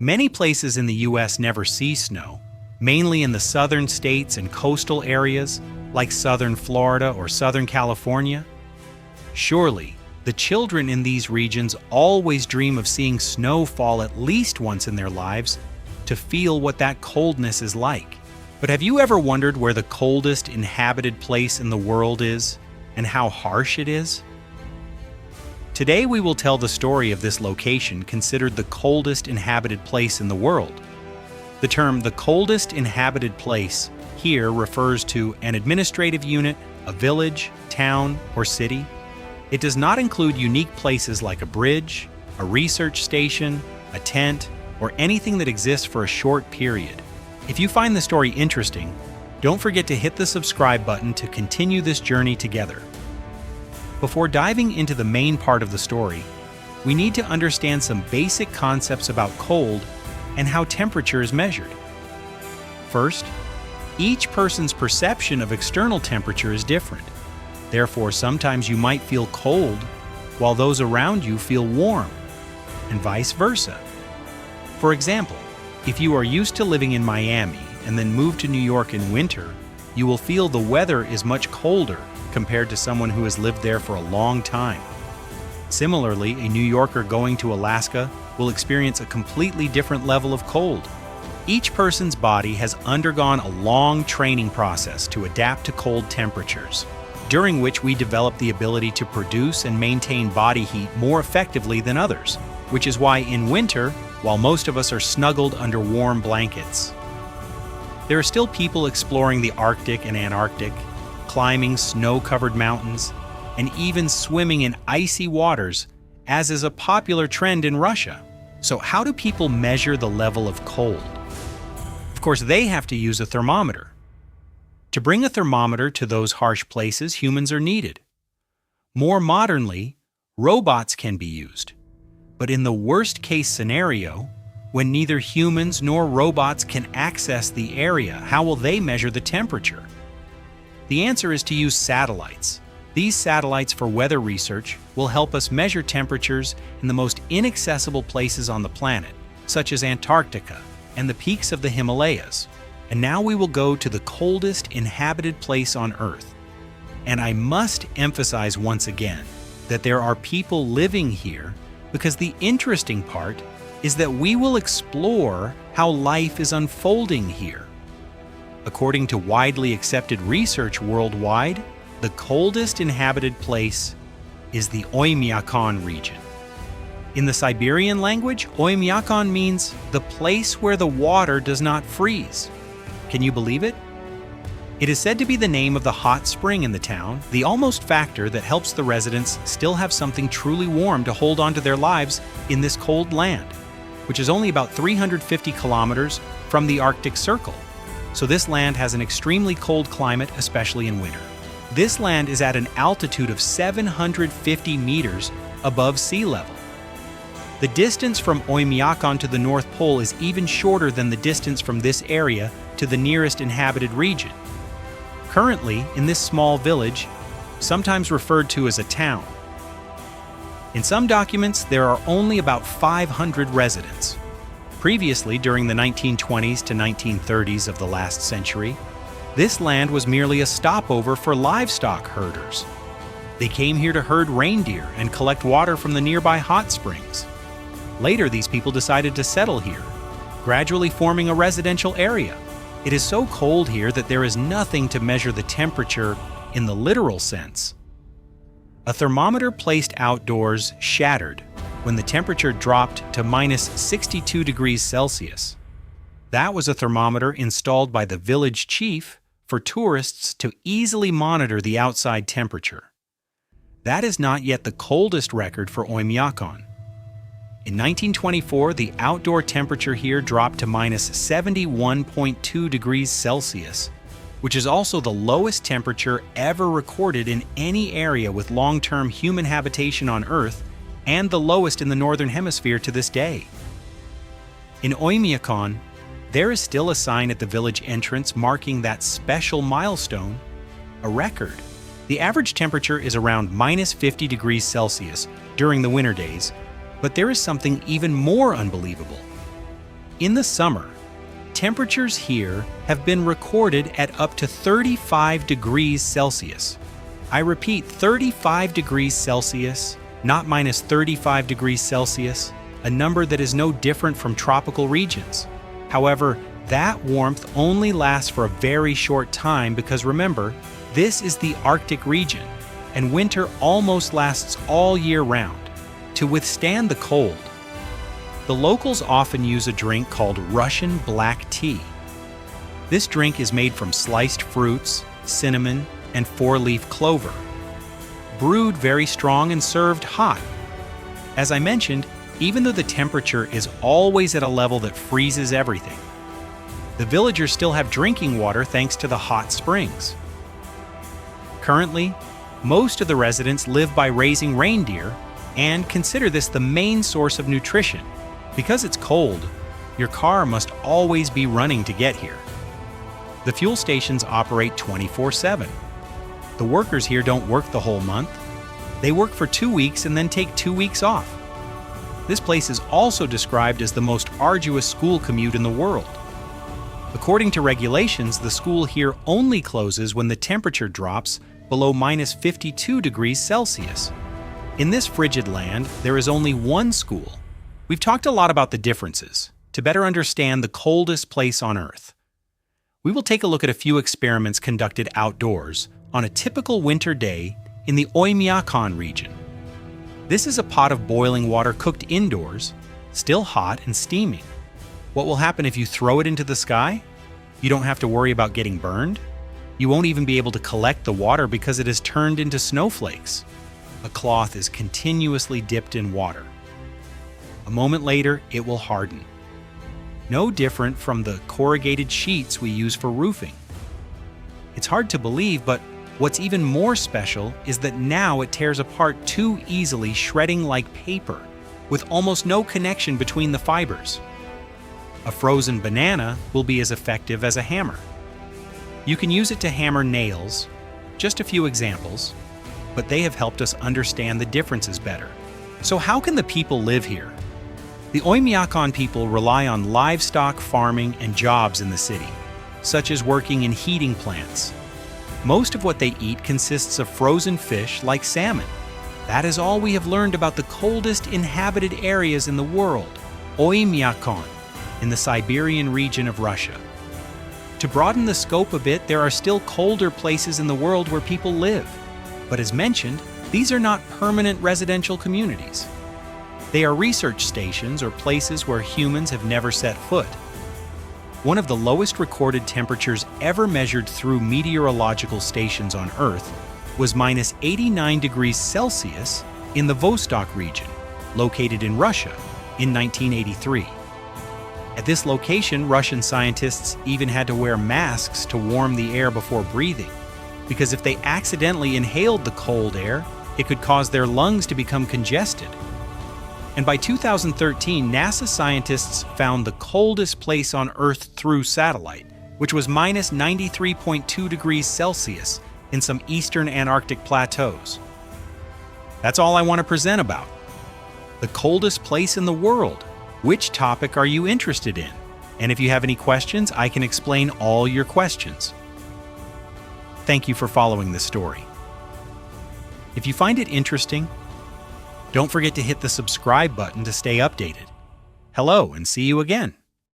Many places in the US never see snow, mainly in the southern states and coastal areas like southern Florida or southern California. Surely, the children in these regions always dream of seeing snow fall at least once in their lives to feel what that coldness is like. But have you ever wondered where the coldest inhabited place in the world is and how harsh it is? Today we will tell the story of this location considered the coldest inhabited place in the world. The term the coldest inhabited place here refers to an administrative unit, a village, town, or city. It does not include unique places like a bridge, a research station, a tent, or anything that exists for a short period. If you find the story interesting, don't forget to hit the subscribe button to continue this journey together. Before diving into the main part of the story, we need to understand some basic concepts about cold and how temperature is measured. First, each person's perception of external temperature is different. Therefore, sometimes you might feel cold while those around you feel warm, and vice versa. For example, if you are used to living in Miami and then move to New York in winter, you will feel the weather is much colder compared to someone who has lived there for a long time. Similarly, a New Yorker going to Alaska will experience a completely different level of cold. Each person's body has undergone a long training process to adapt to cold temperatures, during which we develop the ability to produce and maintain body heat more effectively than others, which is why in winter, while most of us are snuggled under warm blankets, there are still people exploring the Arctic and Antarctic, climbing snow-covered mountains, and even swimming in icy waters, as is a popular trend in Russia. So how do people measure the level of cold? Of course, they have to use a thermometer. To bring a thermometer to those harsh places, humans are needed. More modernly, robots can be used. But in the worst-case scenario, when neither humans nor robots can access the area, how will they measure the temperature? The answer is to use satellites. These satellites for weather research will help us measure temperatures in the most inaccessible places on the planet, such as Antarctica and the peaks of the Himalayas. And now we will go to the coldest inhabited place on Earth. And I must emphasize once again that there are people living here, because the interesting part is that we will explore how life is unfolding here. According to widely accepted research worldwide, the coldest inhabited place is the Oymyakon region. In the Siberian language, Oymyakon means the place where the water does not freeze. Can you believe it? It is said to be the name of the hot spring in the town, the almost factor that helps the residents still have something truly warm to hold on to their lives in this cold land, which is only about 350 kilometers from the Arctic Circle. So this land has an extremely cold climate, especially in winter. This land is at an altitude of 750 meters above sea level. The distance from Oymyakon to the North Pole is even shorter than the distance from this area to the nearest inhabited region. Currently, in this small village, sometimes referred to as a town, in some documents there are only about 500 residents. Previously, during the 1920s to 1930s of the last century, this land was merely a stopover for livestock herders. They came here to herd reindeer and collect water from the nearby hot springs. Later, these people decided to settle here, gradually forming a residential area. It is so cold here that there is nothing to measure the temperature in the literal sense. A thermometer placed outdoors shattered when the temperature dropped to minus 62 degrees Celsius. That was a thermometer installed by the village chief for tourists to easily monitor the outside temperature. That is not yet the coldest record for Oymyakon. In 1924, the outdoor temperature here dropped to minus 71.2 degrees Celsius, which is also the lowest temperature ever recorded in any area with long-term human habitation on Earth, and the lowest in the Northern Hemisphere to this day. In Oymyakon, there is still a sign at the village entrance marking that special milestone, a record. The average temperature is around minus 50 degrees Celsius during the winter days, but there is something even more unbelievable. In the summer, temperatures here have been recorded at up to 35 degrees Celsius. I repeat, 35 degrees Celsius, not minus 35 degrees Celsius, a number that is no different from tropical regions. However, that warmth only lasts for a very short time because remember, this is the Arctic region, and winter almost lasts all year round. To withstand the cold, the locals often use a drink called Russian black tea. This drink is made from sliced fruits, cinnamon, and four-leaf clover, brewed very strong and served hot. As I mentioned, even though the temperature is always at a level that freezes everything, the villagers still have drinking water thanks to the hot springs. Currently, most of the residents live by raising reindeer and consider this the main source of nutrition. Because it's cold, your car must always be running to get here. The fuel stations operate 24/7. The workers here don't work the whole month. They work for 2 weeks and then take 2 weeks off. This place is also described as the most arduous school commute in the world. According to regulations, the school here only closes when the temperature drops below minus 52 degrees Celsius. In this frigid land, there is only one school. We've talked a lot about the differences to better understand the coldest place on Earth. We will take a look at a few experiments conducted outdoors on a typical winter day in the Oymyakon region. This is a pot of boiling water cooked indoors, still hot and steaming. What will happen if you throw it into the sky? You don't have to worry about getting burned. You won't even be able to collect the water because it is turned into snowflakes. A cloth is continuously dipped in water. A moment later, it will harden. No different from the corrugated sheets we use for roofing. It's hard to believe, but what's even more special is that now it tears apart too easily, shredding like paper, with almost no connection between the fibers. A frozen banana will be as effective as a hammer. You can use it to hammer nails, just a few examples, but they have helped us understand the differences better. So how can the people live here? The Oymyakon people rely on livestock farming and jobs in the city, such as working in heating plants. Most of what they eat consists of frozen fish like salmon. That is all we have learned about the coldest inhabited areas in the world, Oymyakon, in the Siberian region of Russia. To broaden the scope a bit, there are still colder places in the world where people live. But as mentioned, these are not permanent residential communities. They are research stations or places where humans have never set foot. One of the lowest recorded temperatures ever measured through meteorological stations on Earth was minus 89 degrees Celsius in the Vostok region, located in Russia, in 1983. At this location, Russian scientists even had to wear masks to warm the air before breathing, because if they accidentally inhaled the cold air, it could cause their lungs to become congested. And by 2013, NASA scientists found the coldest place on Earth through satellite, which was minus 93.2 degrees Celsius in some eastern Antarctic plateaus. That's all I want to present about. The coldest place in the world. Which topic are you interested in? And if you have any questions, I can explain all your questions. Thank you for following this story. If you find it interesting, don't forget to hit the subscribe button to stay updated. Hello, and see you again.